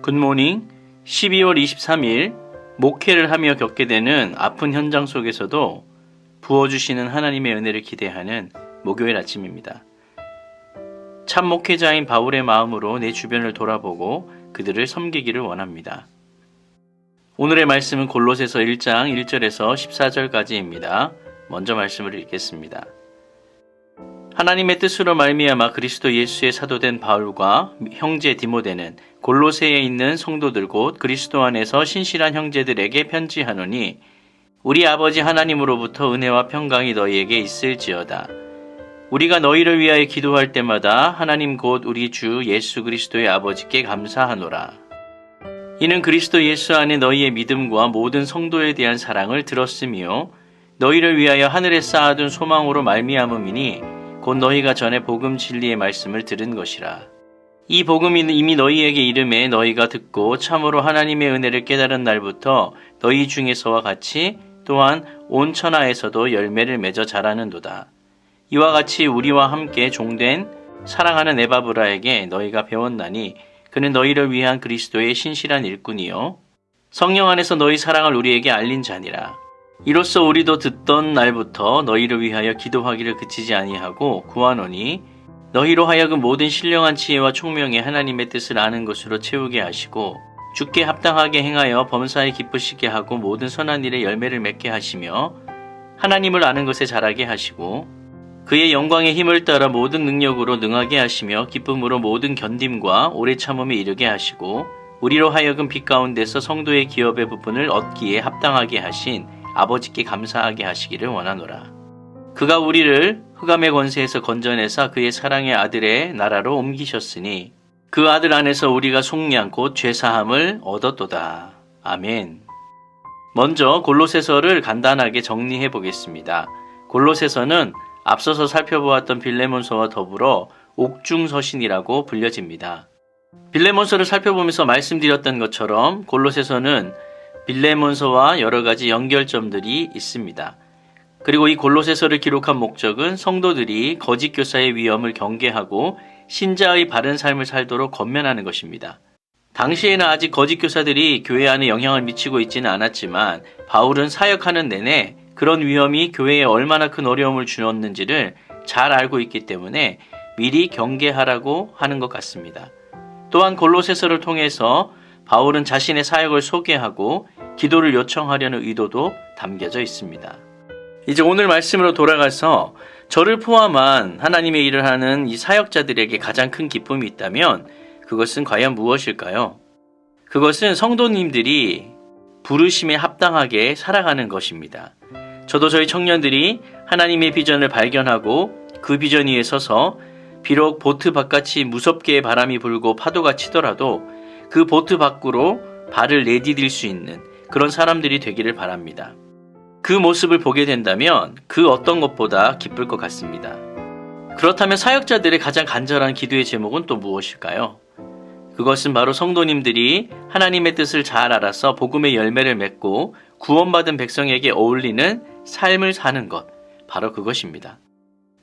굿모닝. 12월 23일 목회를 하며 겪게 되는 아픈 현장 속에서도 부어주시는 하나님의 은혜를 기대하는 목요일 아침입니다. 참 목회자인 바울의 마음으로 내 주변을 돌아보고 그들을 섬기기를 원합니다. 오늘의 말씀은 골로새서 1장 1절에서 14절까지입니다. 먼저 말씀을 읽겠습니다. 하나님의 뜻으로 말미암아 그리스도 예수의 사도된 바울과 형제 디모데는 골로새에 있는 성도들 곧 그리스도 안에서 신실한 형제들에게 편지하노니 우리 아버지 하나님으로부터 은혜와 평강이 너희에게 있을지어다. 우리가 너희를 위하여 기도할 때마다 하나님 곧 우리 주 예수 그리스도의 아버지께 감사하노라. 이는 그리스도 예수 안에 너희의 믿음과 모든 성도에 대한 사랑을 들었으며 너희를 위하여 하늘에 쌓아둔 소망으로 말미암음이니 곧 너희가 전에 복음 진리의 말씀을 들은 것이라. 이 복음이 이미 너희에게 이름에 너희가 듣고 참으로 하나님의 은혜를 깨달은 날부터 너희 중에서와 같이 또한 온 천하에서도 열매를 맺어 자라는도다. 이와 같이 우리와 함께 종된 사랑하는 에바브라에게 너희가 배웠나니 그는 너희를 위한 그리스도의 신실한 일꾼이요 성령 안에서 너희 사랑을 우리에게 알린 자니라. 이로써 우리도 듣던 날부터 너희를 위하여 기도하기를 그치지 아니하고 구하노니 너희로 하여금 모든 신령한 지혜와 총명의 하나님의 뜻을 아는 것으로 채우게 하시고 주께 합당하게 행하여 범사에 기쁘시게 하고 모든 선한 일에 열매를 맺게 하시며 하나님을 아는 것에 자라게 하시고 그의 영광의 힘을 따라 모든 능력으로 능하게 하시며 기쁨으로 모든 견딤과 오래 참음에 이르게 하시고 우리로 하여금 빛 가운데서 성도의 기업의 부분을 얻기에 합당하게 하신 아버지께 감사하게 하시기를 원하노라. 그가 우리를 흑암의 권세에서 건져내사 그의 사랑의 아들의 나라로 옮기셨으니 그 아들 안에서 우리가 속량 곧 죄사함을 얻었도다. 아멘. 먼저 골로새서를 간단하게 정리해 보겠습니다. 골로새서는 앞서서 살펴보았던 빌레몬서와 더불어 옥중서신이라고 불려집니다. 빌레몬서를 살펴보면서 말씀드렸던 것처럼 골로새서는 빌레몬서와 여러 가지 연결점들이 있습니다. 그리고 이 골로새서를 기록한 목적은 성도들이 거짓 교사의 위험을 경계하고 신자의 바른 삶을 살도록 권면하는 것입니다. 당시에는 아직 거짓 교사들이 교회 안에 영향을 미치고 있지는 않았지만 바울은 사역하는 내내 그런 위험이 교회에 얼마나 큰 어려움을 주었는지를 잘 알고 있기 때문에 미리 경계하라고 하는 것 같습니다. 또한 골로새서를 통해서 바울은 자신의 사역을 소개하고 기도를 요청하려는 의도도 담겨져 있습니다. 이제 오늘 말씀으로 돌아가서 저를 포함한 하나님의 일을 하는 이 사역자들에게 가장 큰 기쁨이 있다면 그것은 과연 무엇일까요? 그것은 성도님들이 부르심에 합당하게 살아가는 것입니다. 저도 저희 청년들이 하나님의 비전을 발견하고 그 비전 위에 서서 비록 보트 바깥이 무섭게 바람이 불고 파도가 치더라도 그 보트 밖으로 발을 내디딜 수 있는 그런 사람들이 되기를 바랍니다. 그 모습을 보게 된다면 그 어떤 것보다 기쁠 것 같습니다. 그렇다면 사역자들의 가장 간절한 기도의 제목은 또 무엇일까요? 그것은 바로 성도님들이 하나님의 뜻을 잘 알아서 복음의 열매를 맺고 구원받은 백성에게 어울리는 삶을 사는 것, 바로 그것입니다.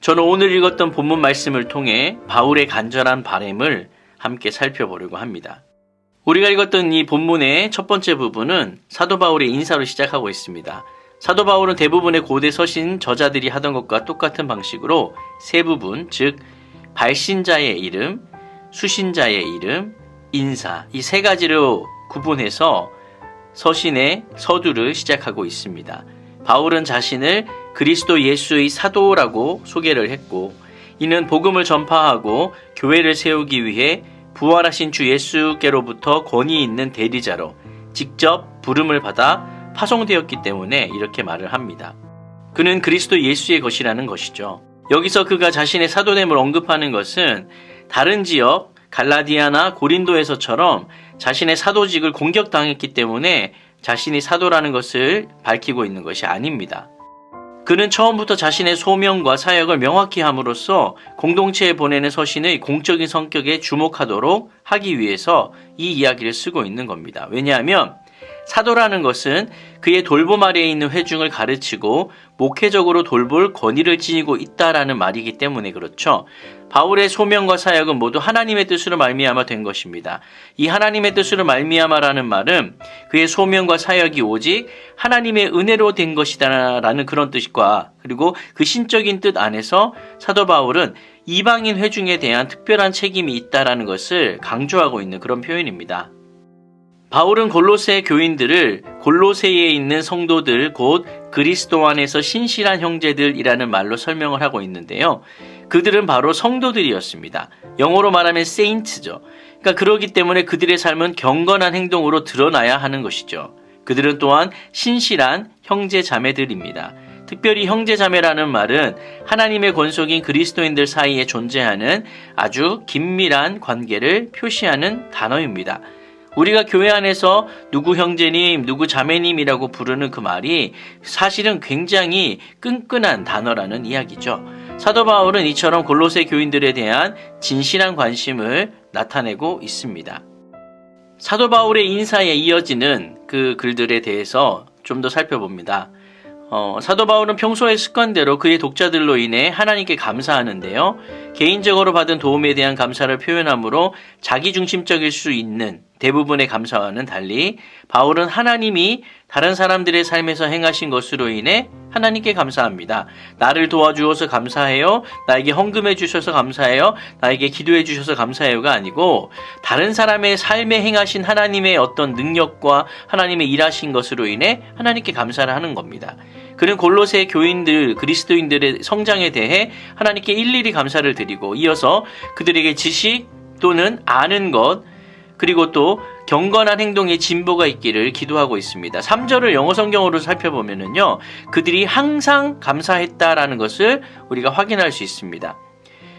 저는 오늘 읽었던 본문 말씀을 통해 바울의 간절한 바람을 함께 살펴보려고 합니다. 우리가 읽었던 이 본문의 첫 번째 부분은 사도 바울의 인사로 시작하고 있습니다. 사도 바울은 대부분의 고대 서신 저자들이 하던 것과 똑같은 방식으로 세 부분, 즉 발신자의 이름, 수신자의 이름, 인사, 이 세 가지로 구분해서 서신의 서두를 시작하고 있습니다. 바울은 자신을 그리스도 예수의 사도라고 소개를 했고 이는 복음을 전파하고 교회를 세우기 위해 부활하신 주 예수께로부터 권위 있는 대리자로 직접 부름을 받아 파송되었기 때문에 이렇게 말을 합니다. 그는 그리스도 예수의 것이라는 것이죠. 여기서 그가 자신의 사도됨을 언급하는 것은 다른 지역 갈라디아나 고린도에서처럼 자신의 사도직을 공격당했기 때문에 자신이 사도라는 것을 밝히고 있는 것이 아닙니다. 그는 처음부터 자신의 소명과 사역을 명확히 함으로써 공동체에 보내는 서신의 공적인 성격에 주목하도록 하기 위해서 이 이야기를 쓰고 있는 겁니다. 왜냐하면 사도라는 것은 그의 돌봄 아래에 있는 회중을 가르치고 목회적으로 돌볼 권위를 지니고 있다라는 말이기 때문에 그렇죠. 바울의 소명과 사역은 모두 하나님의 뜻으로 말미암아 된 것입니다. 이 하나님의 뜻으로 말미암아라는 말은 그의 소명과 사역이 오직 하나님의 은혜로 된 것이다라는 그런 뜻과 그리고 그 신적인 뜻 안에서 사도 바울은 이방인 회중에 대한 특별한 책임이 있다라는 것을 강조하고 있는 그런 표현입니다. 바울은 골로새 교인들을 골로새에 있는 성도들 곧 그리스도 안에서 신실한 형제들이라는 말로 설명을 하고 있는데요. 그들은 바로 성도들이었습니다. 영어로 말하면 saints죠. 그러니까 그러기 때문에 그들의 삶은 경건한 행동으로 드러나야 하는 것이죠. 그들은 또한 신실한 형제 자매들입니다. 특별히 형제 자매라는 말은 하나님의 권속인 그리스도인들 사이에 존재하는 아주 긴밀한 관계를 표시하는 단어입니다. 우리가 교회 안에서 누구 형제님, 누구 자매님이라고 부르는 그 말이 사실은 굉장히 끈끈한 단어라는 이야기죠. 사도 바울은 이처럼 골로새 교인들에 대한 진실한 관심을 나타내고 있습니다. 사도 바울의 인사에 이어지는 그 글들에 대해서 좀 더 살펴봅니다. 사도 바울은 평소의 습관대로 그의 독자들로 인해 하나님께 감사하는데요. 개인적으로 받은 도움에 대한 감사를 표현하므로 자기중심적일 수 있는 대부분의 감사와는 달리 바울은 하나님이 다른 사람들의 삶에서 행하신 것으로 인해 하나님께 감사합니다. 나를 도와주어서 감사해요. 나에게 헌금해 주셔서 감사해요. 나에게 기도해 주셔서 감사해요가 아니고 다른 사람의 삶에 행하신 하나님의 어떤 능력과 하나님의 일하신 것으로 인해 하나님께 감사를 하는 겁니다. 그는 골로새 교인들, 그리스도인들의 성장에 대해 하나님께 일일이 감사를 드리고 이어서 그들에게 지식 또는 아는 것 그리고 또 경건한 행동에 진보가 있기를 기도하고 있습니다. 3절을 영어 성경으로 살펴보면요. 그들이 항상 감사했다라는 것을 우리가 확인할 수 있습니다.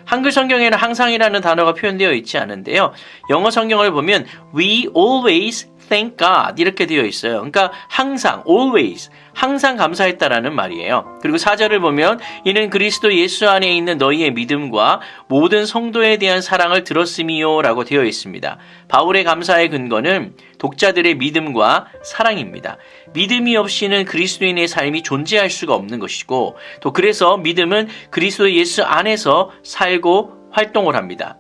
한글 성경에는 항상이라는 단어가 표현되어 있지 않은데요. 영어 성경을 보면 We always thank God 이렇게 되어 있어요. 그러니까 항상, always, 항상 감사했다라는 말이에요. 그리고 4절을 보면 이는 그리스도 예수 안에 있는 너희의 믿음과 모든 성도에 대한 사랑을 들었음이요 라고 되어 있습니다. 바울의 감사의 근거는 독자들의 믿음과 사랑입니다. 믿음이 없이는 그리스도인의 삶이 존재할 수가 없는 것이고 또 그래서 믿음은 그리스도 예수 안에서 살고 활동을 합니다.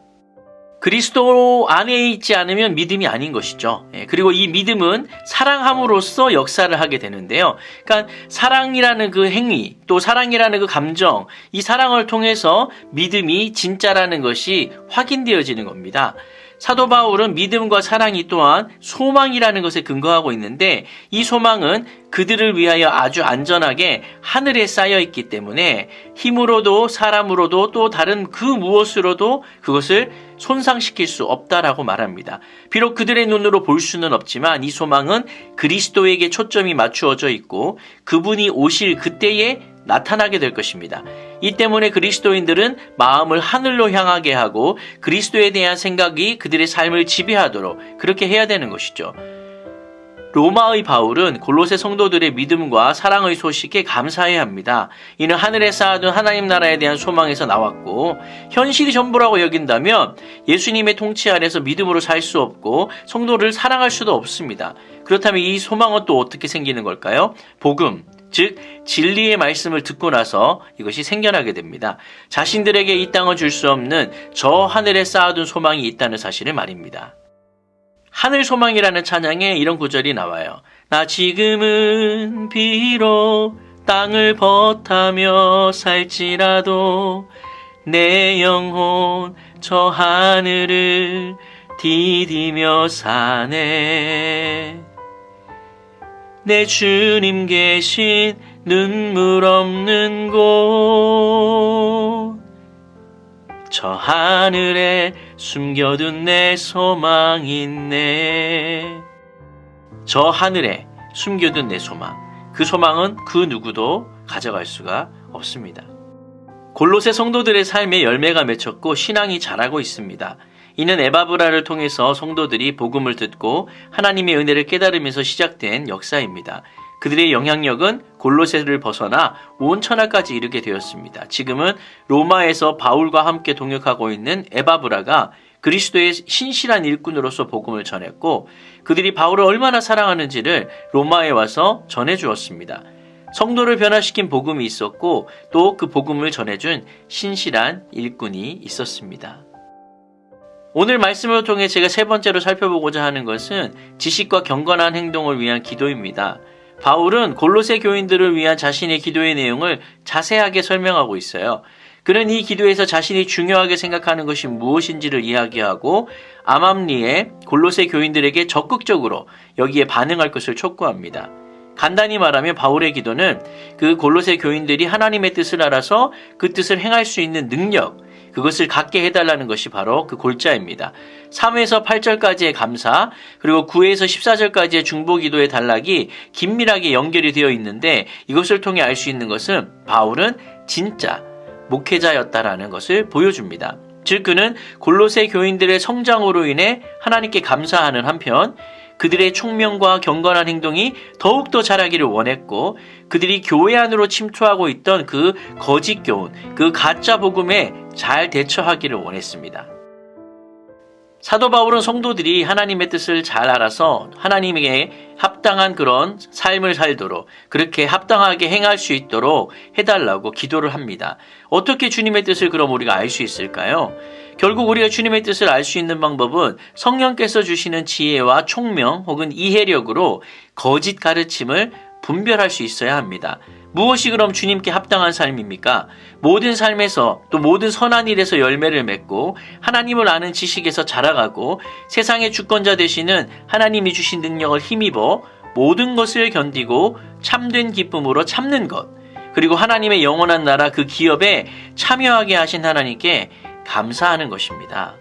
그리스도 안에 있지 않으면 믿음이 아닌 것이죠. 그리고 이 믿음은 사랑함으로써 역사를 하게 되는데요. 그러니까 사랑이라는 그 행위, 또 사랑이라는 그 감정, 이 사랑을 통해서 믿음이 진짜라는 것이 확인되어지는 겁니다. 사도 바울은 믿음과 사랑이 또한 소망이라는 것에 근거하고 있는데 이 소망은 그들을 위하여 아주 안전하게 하늘에 쌓여 있기 때문에 힘으로도 사람으로도 또 다른 그 무엇으로도 그것을 손상시킬 수 없다라고 말합니다. 비록 그들의 눈으로 볼 수는 없지만 이 소망은 그리스도에게 초점이 맞추어져 있고 그분이 오실 그때에 나타나게 될 것입니다. 이 때문에 그리스도인들은 마음을 하늘로 향하게 하고 그리스도에 대한 생각이 그들의 삶을 지배하도록 그렇게 해야 되는 것이죠. 로마의 바울은 골로새 성도들의 믿음과 사랑의 소식에 감사해야 합니다. 이는 하늘에 쌓아둔 하나님 나라에 대한 소망에서 나왔고 현실이 전부라고 여긴다면 예수님의 통치 아래서 믿음으로 살 수 없고 성도를 사랑할 수도 없습니다. 그렇다면 이 소망은 또 어떻게 생기는 걸까요? 복음, 즉 진리의 말씀을 듣고 나서 이것이 생겨나게 됩니다. 자신들에게 이 땅을 줄 수 없는 저 하늘에 쌓아둔 소망이 있다는 사실을 말입니다. 하늘 소망이라는 찬양에 이런 구절이 나와요. 나 지금은 비록 땅을 벗하며 살지라도 내 영혼 저 하늘을 디디며 사네. 내 주님 계신 눈물 없는 곳 저 하늘에 숨겨둔 내 소망 있네. 저 하늘에 숨겨둔 내 소망. 그 소망은 그 누구도 가져갈 수가 없습니다. 골로새 성도들의 삶에 열매가 맺혔고 신앙이 자라고 있습니다. 이는 에바브라를 통해서 성도들이 복음을 듣고 하나님의 은혜를 깨달으면서 시작된 역사입니다. 그들의 영향력은 골로새를 벗어나 온 천하까지 이르게 되었습니다. 지금은 로마에서 바울과 함께 동역하고 있는 에바브라가 그리스도의 신실한 일꾼으로서 복음을 전했고 그들이 바울을 얼마나 사랑하는지를 로마에 와서 전해주었습니다. 성도를 변화시킨 복음이 있었고 또 그 복음을 전해준 신실한 일꾼이 있었습니다. 오늘 말씀을 통해 제가 세 번째로 살펴보고자 하는 것은 지식과 경건한 행동을 위한 기도입니다. 바울은 골로새 교인들을 위한 자신의 기도의 내용을 자세하게 설명하고 있어요. 그는 이 기도에서 자신이 중요하게 생각하는 것이 무엇인지를 이야기하고 암암리에 골로새 교인들에게 적극적으로 여기에 반응할 것을 촉구합니다. 간단히 말하면 바울의 기도는 그 골로새 교인들이 하나님의 뜻을 알아서 그 뜻을 행할 수 있는 능력, 그것을 갖게 해달라는 것이 바로 그 골자입니다. 3에서 8절까지의 감사, 그리고 9에서 14절까지의 중보기도의 단락이 긴밀하게 연결이 되어 있는데 이것을 통해 알 수 있는 것은 바울은 진짜 목회자였다라는 것을 보여줍니다. 즉 그는 골로새 교인들의 성장으로 인해 하나님께 감사하는 한편 그들의 총명과 경건한 행동이 더욱더 자라기를 원했고 그들이 교회 안으로 침투하고 있던 그 거짓 교훈, 그 가짜 복음에 잘 대처하기를 원했습니다. 사도 바울은 성도들이 하나님의 뜻을 잘 알아서 하나님에게 합당한 그런 삶을 살도록 그렇게 합당하게 행할 수 있도록 해달라고 기도를 합니다. 어떻게 주님의 뜻을 그럼 우리가 알 수 있을까요? 결국 우리가 주님의 뜻을 알 수 있는 방법은 성령께서 주시는 지혜와 총명 혹은 이해력으로 거짓 가르침을 분별할 수 있어야 합니다. 무엇이 그럼 주님께 합당한 삶입니까? 모든 삶에서 또 모든 선한 일에서 열매를 맺고 하나님을 아는 지식에서 자라가고 세상의 주권자 되시는 하나님이 주신 능력을 힘입어 모든 것을 견디고 참된 기쁨으로 참는 것, 그리고 하나님의 영원한 나라 그 기업에 참여하게 하신 하나님께 감사하는 것입니다.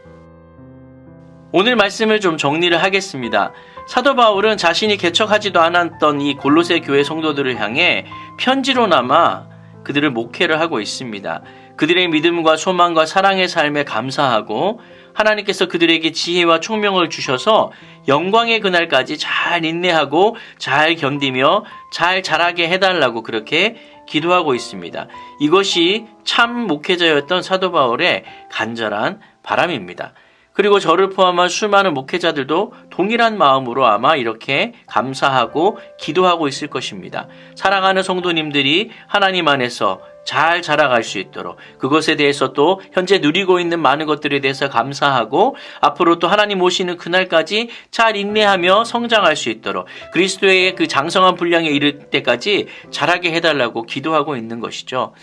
오늘 말씀을 좀 정리를 하겠습니다. 사도 바울은 자신이 개척하지도 않았던 이 골로새 교회 성도들을 향해 편지로나마 그들을 목회를 하고 있습니다. 그들의 믿음과 소망과 사랑의 삶에 감사하고 하나님께서 그들에게 지혜와 총명을 주셔서 영광의 그날까지 잘 인내하고 잘 견디며 잘 자라게 해달라고 그렇게 기도하고 있습니다. 이것이 참 목회자였던 사도 바울의 간절한 바람입니다. 그리고 저를 포함한 수많은 목회자들도 동일한 마음으로 아마 이렇게 감사하고 기도하고 있을 것입니다. 사랑하는 성도님들이 하나님 안에서 잘 자라갈 수 있도록 그것에 대해서 또 현재 누리고 있는 많은 것들에 대해서 감사하고 앞으로 또 하나님 오시는 그날까지 잘 인내하며 성장할 수 있도록 그리스도의 그 장성한 분량에 이를 때까지 자라게 해달라고 기도하고 있는 것이죠.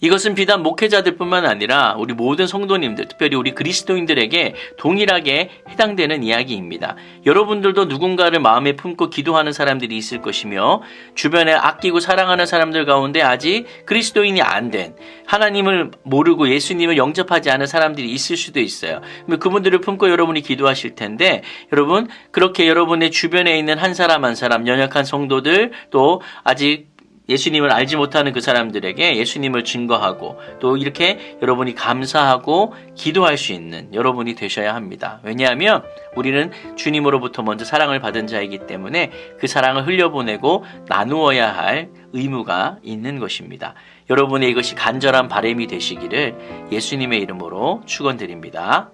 이것은 비단 목회자들뿐만 아니라 우리 모든 성도님들, 특별히 우리 그리스도인들에게 동일하게 해당되는 이야기입니다. 여러분들도 누군가를 마음에 품고 기도하는 사람들이 있을 것이며 주변에 아끼고 사랑하는 사람들 가운데 아직 그리스도인이 안 된, 하나님을 모르고 예수님을 영접하지 않은 사람들이 있을 수도 있어요. 그분들을 품고 여러분이 기도하실 텐데 여러분 그렇게 여러분의 주변에 있는 한 사람 한 사람 연약한 성도들 또 아직 예수님을 알지 못하는 그 사람들에게 예수님을 증거하고 또 이렇게 여러분이 감사하고 기도할 수 있는 여러분이 되셔야 합니다. 왜냐하면 우리는 주님으로부터 먼저 사랑을 받은 자이기 때문에 그 사랑을 흘려보내고 나누어야 할 의무가 있는 것입니다. 여러분의 이것이 간절한 바람이 되시기를 예수님의 이름으로 축원드립니다.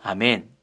아멘.